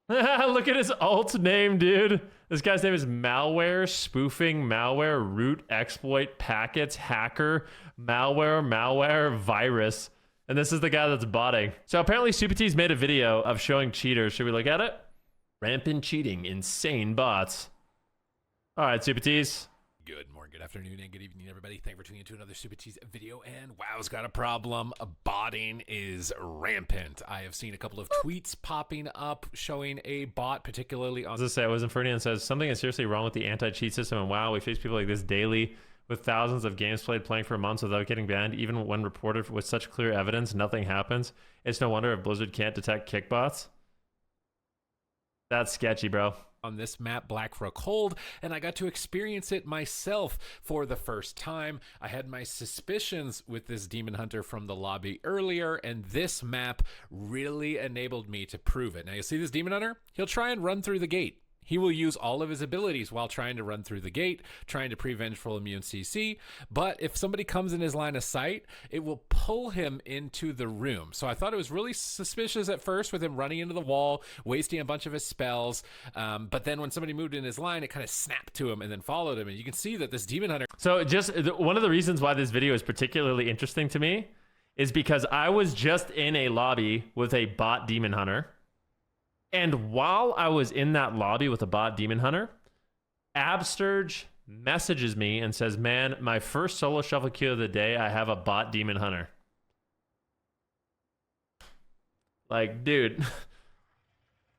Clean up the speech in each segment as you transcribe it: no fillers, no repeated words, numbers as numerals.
Look at his alt name, dude. This guy's name is Malware, Spoofing, Malware, Root, Exploit, Packets, Hacker, Malware, Virus. And this is the guy that's botting. So apparently SuperT's made a video of showing cheaters. Should we look at it? Rampant cheating, insane bots. All right, SuperT's. Good morning, good afternoon, and good evening, everybody. Thank you for tuning into another Super Cheese video. And WoW's got a problem. Botting is rampant. I have seen a couple of tweets popping up showing a bot, particularly on. As I say, I was in Ferdinand says something is seriously wrong with the anti-cheat system. And wow, we face people like this daily with thousands of games playing for months without getting banned. Even when reported with such clear evidence, nothing happens. It's no wonder if Blizzard can't detect kickbots. That's sketchy, bro. On this map, Blackrock Hold, and I got to experience it myself for the first time. I had my suspicions with this demon hunter from the lobby earlier, and this map really enabled me to prove it. Now you see this demon hunter? He'll try and run through the gate. He will use all of his abilities while trying to run through the gate, trying to pre-vengeful immune CC, but if somebody comes in his line of sight, it will pull him into the room. So I thought it was really suspicious at first with him running into the wall, wasting a bunch of his spells, but then when somebody moved in his line, it kind of snapped to him and then followed him, and you can see that this demon hunter... So just one of the reasons why this video is particularly interesting to me is because I was just in a lobby with a bot demon hunter. And while I was in that lobby with a bot demon hunter, Absturge messages me and says, man, my first solo shuffle queue of the day, I have a bot demon hunter. Like, dude.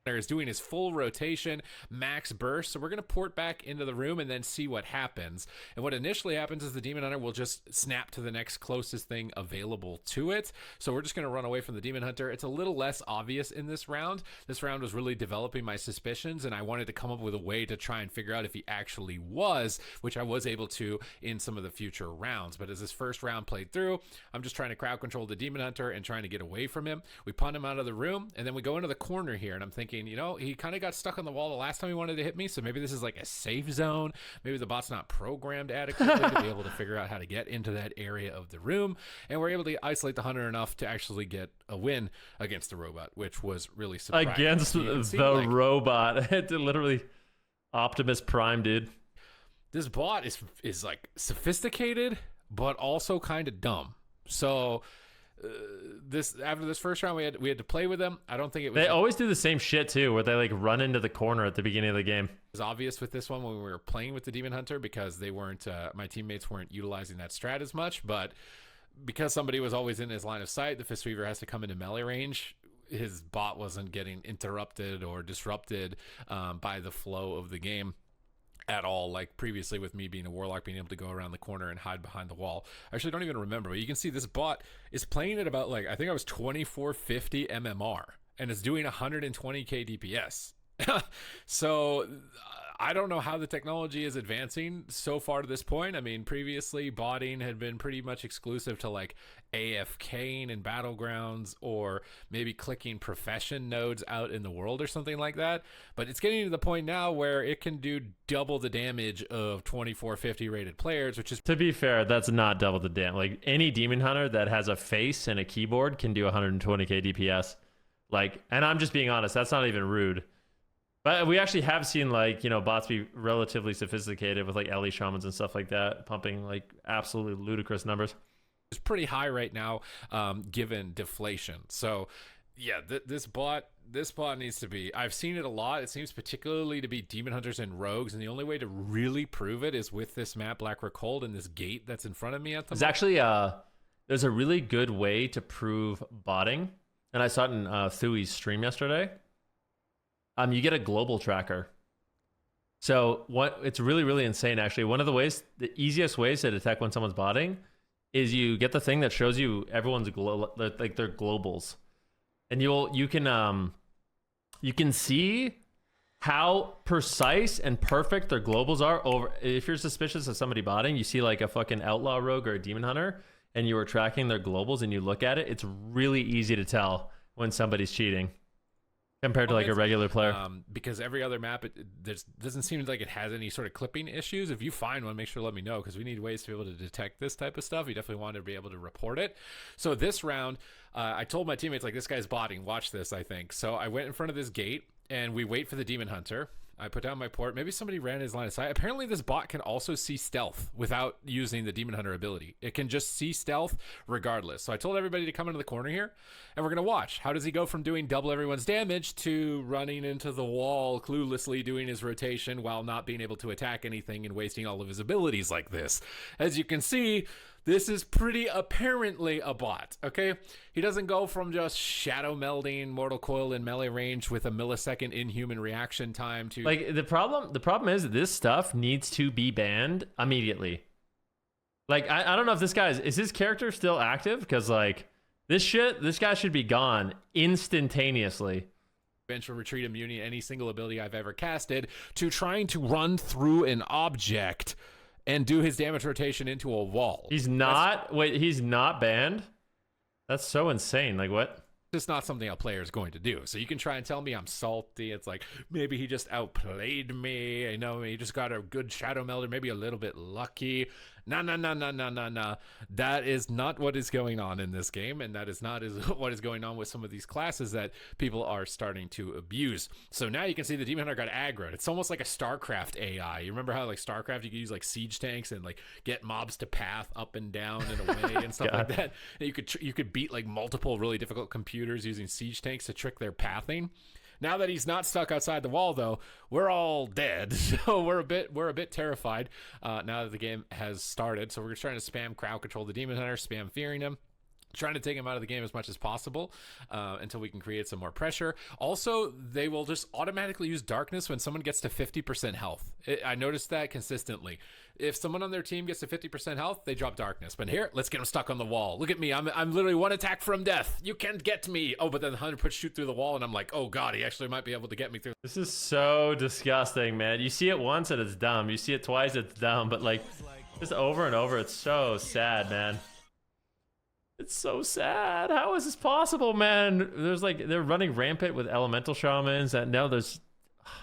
is doing his full rotation, max burst. So we're going to port back into the room and then see what happens. And what initially happens is the demon hunter will just snap to the next closest thing available to it. So we're just going to run away from the demon hunter. It's a little less obvious in this round. This round was really developing my suspicions, and I wanted to come up with a way to try and figure out if he actually was, which I was able to in some of the future rounds. But as this first round played through, I'm just trying to crowd control the demon hunter and trying to get away from him. We punt him out of the room, and then we go into the corner here, and I'm thinking, you know, he kind of got stuck on the wall the last time he wanted to hit me, so maybe this is like a safe zone. Maybe the bot's not programmed adequately to be able to figure out how to get into that area of the room, and we're able to isolate the hunter enough to actually get a win against the robot, which was really surprising. Against the robot. Literally Optimus Prime, dude. This bot is like sophisticated, but also kind of dumb. So... after this first round, we had to play with them. I don't think it was. They always do the same shit too, where they like run into the corner at the beginning of the game. It was obvious with this one when we were playing with the demon hunter because they weren't. My teammates weren't utilizing that strat as much, but because somebody was always in his line of sight, the Fistweaver has to come into melee range. His bot wasn't getting interrupted or disrupted by the flow of the game at all, like previously with me being a warlock, being able to go around the corner and hide behind the wall. I actually don't even remember, but you can see this bot is playing at about, like, I think I was 2450 MMR, and it's doing 120k DPS. So I don't know how the technology is advancing so far to this point. I mean, previously botting had been pretty much exclusive to like AFKing in battlegrounds or maybe clicking profession nodes out in the world or something like that. But it's getting to the point now where it can do double the damage of 2450 rated players, which is... To be fair, that's not double the damage. Like, any demon hunter that has a face and a keyboard can do 120k DPS. Like, and I'm just being honest, that's not even rude. But we actually have seen, like, you know, bots be relatively sophisticated with like Ellie shamans and stuff like that, pumping like absolutely ludicrous numbers. It's pretty high right now, given deflation. So yeah, this bot needs to be... I've seen it a lot. It seems particularly to be demon hunters and rogues, and the only way to really prove it is with this map, Blackrock Hold, and this gate that's in front of me at the moment. There's actually there's a really good way to prove botting, and I saw it in Thui's stream yesterday. You get a global tracker. So it's really, really insane, actually. One of the easiest ways to detect when someone's botting is you get the thing that shows you everyone's like their globals, and you can see how precise and perfect their globals are. Over, if you're suspicious of somebody botting, you see like a fucking outlaw rogue or a demon hunter, and you were tracking their globals, and you look at it. It's really easy to tell when somebody's cheating compared to like a regular player. Because every other map, doesn't seem like it has any sort of clipping issues. If you find one, make sure to let me know, because we need ways to be able to detect this type of stuff. You definitely want to be able to report it. So this round, I told my teammates, like, this guy's botting. Watch this, I think. So I went in front of this gate, and we wait for the demon hunter. I put down my port. Maybe somebody ran his line of sight. Apparently, this bot can also see stealth without using the demon hunter ability. It can just see stealth regardless. So I told everybody to come into the corner here, and we're going to watch. How does he go from doing double everyone's damage to running into the wall, cluelessly doing his rotation while not being able to attack anything and wasting all of his abilities like this? As you can see, this is pretty apparently a bot, okay? He doesn't go from just shadow melding Mortal Coil in melee range with a millisecond inhuman reaction time to... Like, the problem is that this stuff needs to be banned immediately. Like, I don't know if this guy is his character still active? Because, like, this guy should be gone instantaneously. Eventual retreat immunity, any single ability I've ever casted, to trying to run through an object and do his damage rotation into a wall. He's not banned? That's so insane. Like, what? It's not something a player is going to do. So you can try and tell me I'm salty. It's like, maybe he just outplayed me. I know he just got a good shadow melder, maybe a little bit lucky. No. That is not what is going on in this game, and that is not what is going on with some of these classes that people are starting to abuse. So now you can see the Demon Hunter got aggroed. It's almost like a StarCraft AI. You remember how, like, StarCraft, you could use, like, siege tanks and, like, get mobs to path up and down and away and stuff like that. And you could beat, like, multiple really difficult computers using siege tanks to trick their pathing. Now that he's not stuck outside the wall, though, we're all dead. So we're a bit terrified now that the game has started. So we're trying to spam crowd control the Demon Hunter, spam fearing him, trying to take him out of the game as much as possible until we can create some more pressure. Also, they will just automatically use darkness when someone gets to 50% health. I noticed that consistently. If someone on their team gets to 50% health, they drop darkness. But here, let's get him stuck on the wall. Look at me. I'm literally one attack from death. You can't get me. Oh, but then the hunter puts shoot through the wall, and I'm like, oh god, he actually might be able to get me through. This is so disgusting, man. You see it once and it's dumb. You see it twice, it's dumb. But, like, just over and over, it's so sad, man. It's so sad. How is this possible, man? There's, like, they're running rampant with elemental shamans, and now there's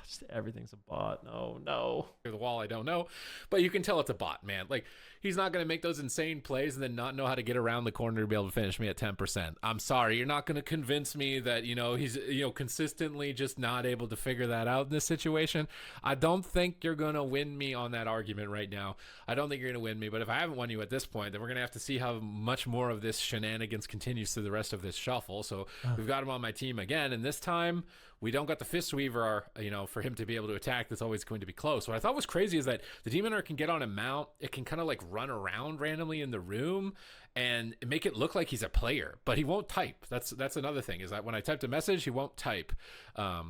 just everything's a bot. No. The wall, I don't know, but you can tell it's a bot, man. Like, he's not going to make those insane plays and then not know how to get around the corner to be able to finish me at 10%. I'm sorry, you're not going to convince me that, he's, consistently just not able to figure that out in this situation. I don't think you're going to win me on that argument right now. I don't think you're going to win me, but if I haven't won you at this point, then we're going to have to see how much more of this shenanigans continues through the rest of this shuffle. So we've got him on my team again, and this time we don't got the Fistweaver, for him to be able to attack. That's always going to be close. What I thought was crazy is that the Demon Hunter can get on a mount. It can kind of, like, run around randomly in the room and make it look like he's a player, but he won't type. That's another thing, is that when I typed a message, he won't type. I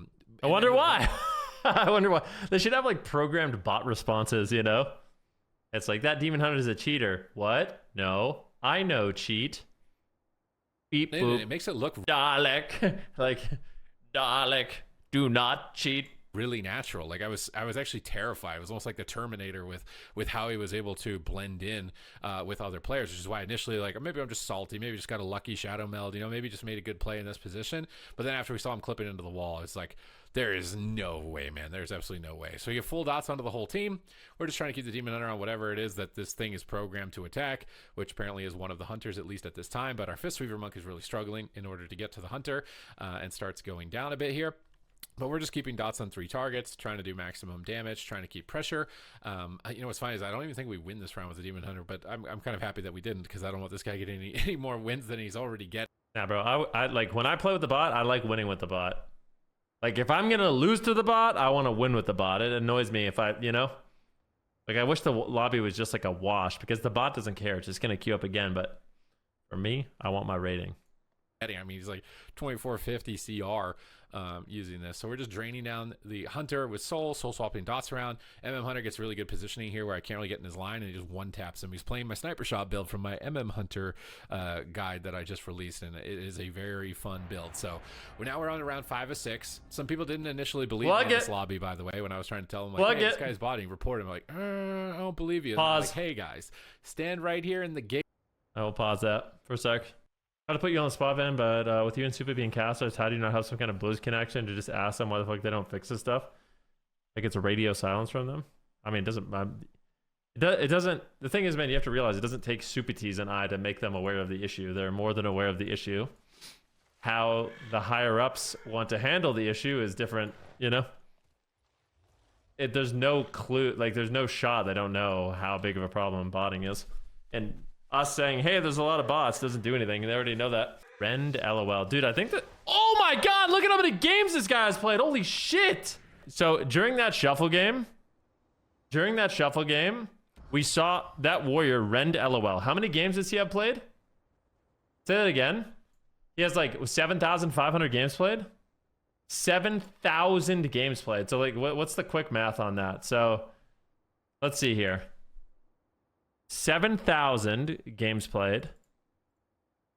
wonder why. I wonder why. They should have, like, programmed bot responses, It's like, that Demon Hunter is a cheater. What? No. I know cheat. Beep, boop. It makes it look Dalek. Like, Dalek, do not cheat. Really natural. Like, I was actually terrified. It was almost like the Terminator with how he was able to blend in with other players, which is why initially, like, maybe I'm just salty, maybe just got a lucky shadow meld, maybe just made a good play in this position. But then after we saw him clip it into the wall, it's like, there is no way, man. There's absolutely no way. So you have full dots onto the whole team. We're just trying to keep the Demon Hunter on whatever it is that this thing is programmed to attack, which apparently is one of the hunters, at least at this time. But our Fistweaver monk is really struggling in order to get to the hunter and starts going down a bit here. But we're just keeping dots on 3 targets, trying to do maximum damage, trying to keep pressure. What's funny is I don't even think we win this round with the Demon Hunter, but I'm kind of happy that we didn't, because I don't want this guy getting any more wins than he's already getting. Nah, bro. I like, when I play with the bot, I like winning with the bot. Like, if I'm gonna lose to the bot, I want to win with the bot. It annoys me if like, I wish the lobby was just like a wash, because the bot doesn't care. It's just gonna queue up again. But for me, I want my rating. I mean, he's like 2450 CR using this. So we're just draining down the hunter with soul swapping dots around. Hunter gets really good positioning here where I can't really get in his line, and he just one taps him. He's playing my sniper shot build from my Hunter guide that I just released, and it is a very fun build. So now we're on around 5 of 6. Some people didn't initially believe me in this lobby, by the way, when I was trying to tell them, like, hey, this guy's botting, report him. Like, I don't believe you. Pause. Like, hey guys, stand right here in the gate. I will pause that for a sec. Not to put you on the spot, Van, but with you and Super being casters, how do you not have some kind of Blues connection to just ask them why the fuck they don't fix this stuff? Like, it's a radio silence from them? I mean, it doesn't... It doesn't... The thing is, man, you have to realize it doesn't take Supities and I to make them aware of the issue. They're more than aware of the issue. How the higher-ups want to handle the issue is different you know? There's no clue, like there's no shot they don't know how big of a problem botting is. And us saying, hey, there's a lot of bots doesn't do anything. They already know that. Rend LOL. Dude, I think that, oh my God, look at how many games this guy has played. Holy shit. So during that shuffle game, we saw that warrior Rend LOL. How many games does he have played? Say that again. He has like 7,500 games played. 7,000 games played. So like, what's the quick math on that? So let's see here. 7,000 games played,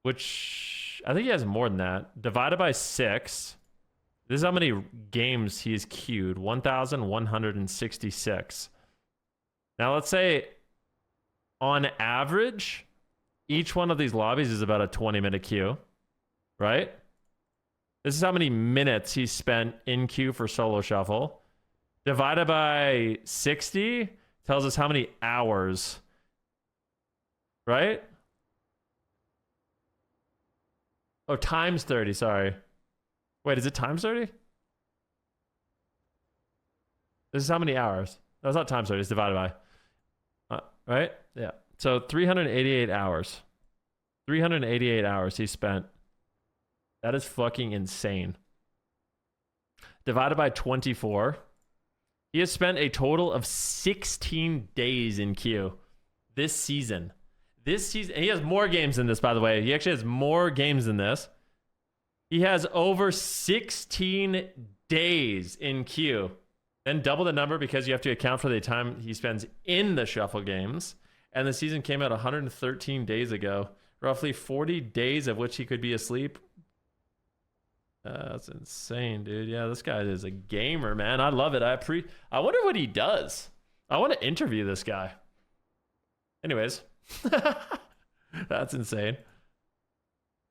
which I think he has more than that. Divided by 6. This is how many games he's queued. 1,166. Now let's say on average, each one of these lobbies is about a 20-minute queue, right? This is how many minutes he spent in queue for solo shuffle. Divided by 60 tells us how many hours, right? Oh, times 30, sorry. Wait, is it times 30? This is how many hours? No, it's not times 30, it's divided by. Right? Yeah. So 388 hours. 388 hours he spent. That is fucking insane. Divided by 24. He has spent a total of 16 days in queue this season. This season, and he has more games than this, by the way. He actually has more games than this. He has over 16 days in queue. Then double the number because you have to account for the time he spends in the shuffle games. And the season came out 113 days ago. Roughly 40 days of which he could be asleep. That's insane, dude. Yeah, this guy is a gamer, man. I love it. I wonder what he does. I want to interview this guy. Anyways. That's insane.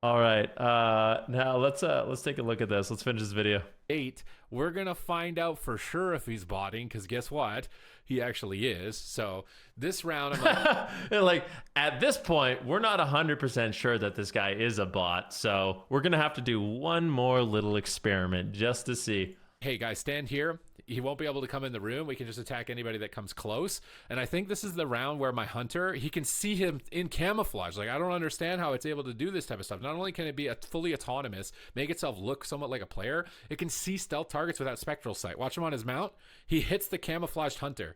All right. Now let's take a look at this. Let's finish this video. 8, we're gonna find out for sure if he's botting, because guess what, he actually is. So this round I'm like, like at this point we're not 100% sure that this guy is a bot, so we're gonna have to do one more little experiment just to see. Hey guys, stand here. He won't be able to come in the room. We can just attack anybody that comes close. And I think this is the round where my hunter, he can see him in camouflage. Like, I don't understand how it's able to do this type of stuff. Not only can it be fully autonomous, make itself look somewhat like a player, it can see stealth targets without spectral sight. Watch him on his mount. He hits the camouflaged hunter.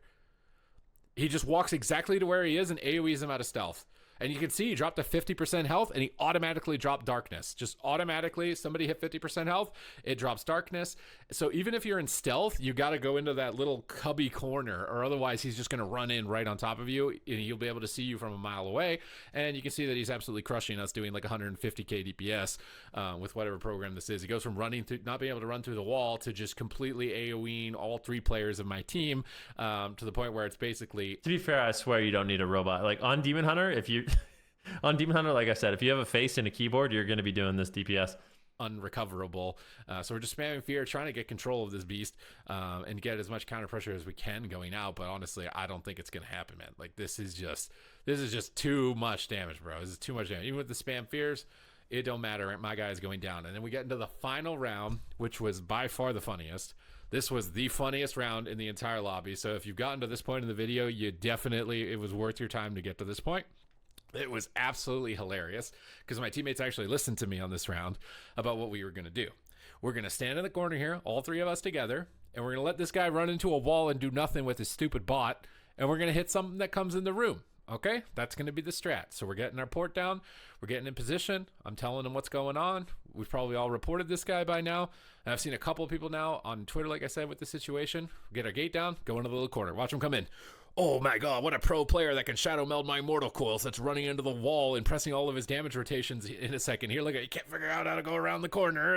He just walks exactly to where he is and AoEs him out of stealth. And you can see he dropped to 50% health and he automatically dropped darkness. Just automatically, somebody hit 50% health, it drops darkness. So even if you're in stealth, you got to go into that little cubby corner, or otherwise he's just going to run in right on top of you and you'll be able to see you from a mile away. And you can see that he's absolutely crushing us, doing like 150k DPS with whatever program this is. He goes from running through, not being able to run through the wall, to just completely AoEing all 3 players of my team, to the point where it's basically... To be fair, I swear you don't need a robot. Like on Demon Hunter, if you... On Demon Hunter, like I said, if you have a face and a keyboard, you're going to be doing this DPS. Unrecoverable. So we're just spamming fear, trying to get control of this beast and get as much counter pressure as we can going out. But honestly, I don't think it's going to happen, man. Like, this is just too much damage, bro. This is too much damage. Even with the spam fears, it don't matter. My guy is going down. And then we get into the final round, which was by far the funniest. This was the funniest round in the entire lobby. So if you've gotten to this point in the video, it was worth your time to get to this point. It was absolutely hilarious because my teammates actually listened to me on this round about what we were going to do. We're going to stand in the corner here, all 3 of us together, and we're going to let this guy run into a wall and do nothing with his stupid bot, and we're going to hit something that comes in the room. Okay, that's going to be the strat. So we're getting our port down. We're getting in position. I'm telling them what's going on. We've probably all reported this guy by now. And I've seen a couple of people now on Twitter, like I said, with the situation. Get our gate down, go into the little corner. Watch him come in. Oh my god, what a pro player that can shadow meld my mortal coils that's running into the wall and pressing all of his damage rotations in a second. Here, look at, you can't figure out how to go around the corner.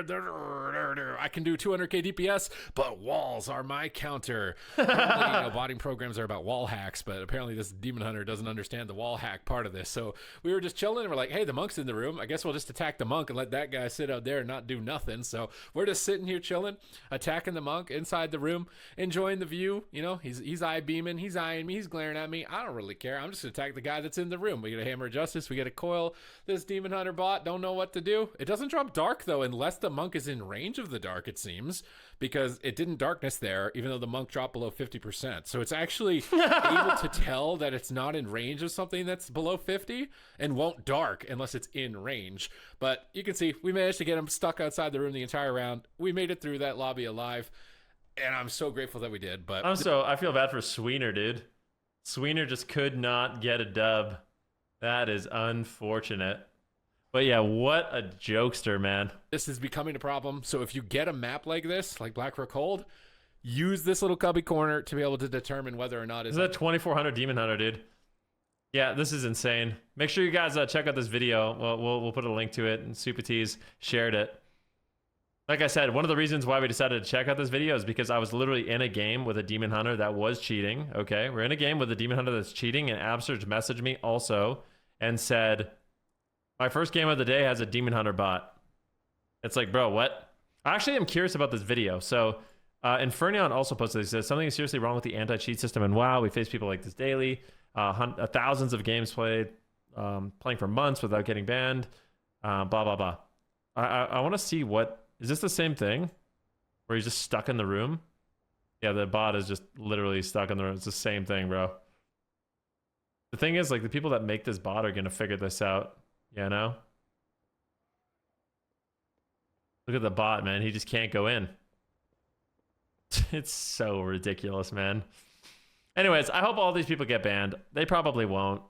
I can do 200k DPS, but walls are my counter. Apparently, botting programs are about wall hacks, but apparently this Demon Hunter doesn't understand the wall hack part of this. So we were just chilling and we're like, hey, the monk's in the room. I guess we'll just attack the monk and let that guy sit out there and not do nothing. So we're just sitting here chilling, attacking the monk inside the room, enjoying the view. You know, he's eye beaming, he's eyeing me. He's glaring at me. I don't really care. I'm just going to attack the guy that's in the room. We get a Hammer of Justice. We get a coil. This Demon Hunter bot don't know what to do. It doesn't drop dark, though, unless the monk is in range of the dark, it seems, because it didn't darkness there, even though the monk dropped below 50%. So it's actually able to tell that it's not in range of something that's below 50 and won't dark unless it's in range. But you can see we managed to get him stuck outside the room the entire round. We made it through that lobby alive. And I'm so grateful that we did. But I feel bad for Sweener, dude. Sweener just could not get a dub. That is unfortunate. But yeah, what a jokester, man. This is becoming a problem. So if you get a map like this, like Blackrock Hold, use this little cubby corner to be able to determine whether or not it's a 2400 Demon Hunter, dude. Yeah, this is insane. Make sure you guys check out this video. We'll put a link to it, and Super T's shared it. Like I said, one of the reasons why we decided to check out this video is because I was literally in a game with a Demon Hunter that was cheating. Okay, we're in a game with a Demon Hunter that's cheating, and Absurge messaged me also and said, my first game of the day has a Demon Hunter bot. It's like, bro, what? I actually am curious about this video. So Infernion also posted this. Says, something is seriously wrong with the anti-cheat system, and wow, we face people like this daily. Thousands of games played, playing for months without getting banned, blah, blah, blah. I want to see what... Is this the same thing? Where he's just stuck in the room? Yeah, the bot is just literally stuck in the room. It's the same thing, bro. The thing is, like, the people that make this bot are going to figure this out. You know? Look at the bot, man. He just can't go in. It's so ridiculous, man. Anyways, I hope all these people get banned. They probably won't.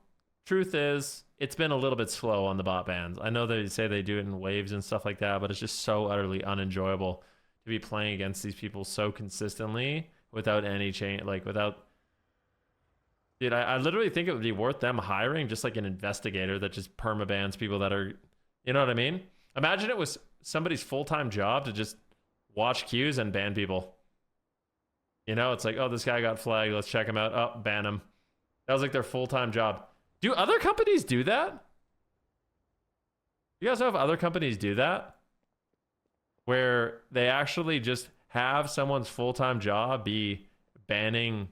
Truth is, it's been a little bit slow on the bot bans. I know they say they do it in waves and stuff like that, but it's just so utterly unenjoyable to be playing against these people so consistently without any change, like without... Dude, I literally think it would be worth them hiring just like an investigator that just permabans people that are... You know what I mean? Imagine it was somebody's full-time job to just watch queues and ban people. You know, it's like, oh, this guy got flagged. Let's check him out. Oh, ban him. That was like their full-time job. Do other companies do that? You guys know if other companies do that? Where they actually just have someone's full-time job be banning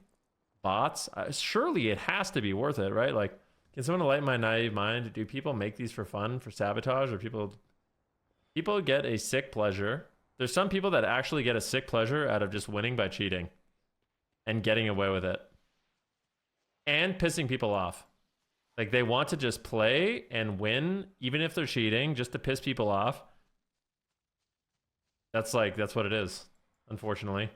bots? Surely it has to be worth it, right? Like, can someone enlighten my naive mind? Do people make these for fun, for sabotage? Or people get a sick pleasure? There's some people that actually get a sick pleasure out of just winning by cheating and getting away with it. And pissing people off. Like, they want to just play and win, even if they're cheating, just to piss people off. That's what it is, unfortunately.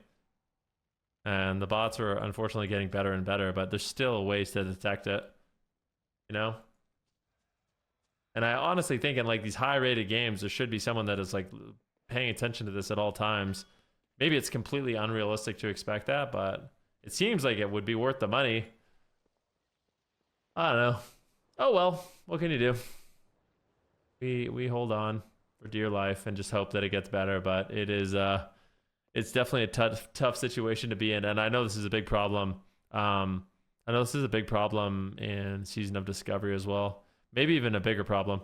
And the bots are unfortunately getting better and better, but there's still ways to detect it, you know? And I honestly think in like these high-rated games, there should be someone that is like paying attention to this at all times. Maybe it's completely unrealistic to expect that, but it seems like it would be worth the money. I don't know. Oh well, what can you do? We hold on for dear life and just hope that it gets better, but it is it's definitely a tough situation to be in, and I know this is a big problem. I know this is a big problem in Season of Discovery as well. Maybe even a bigger problem.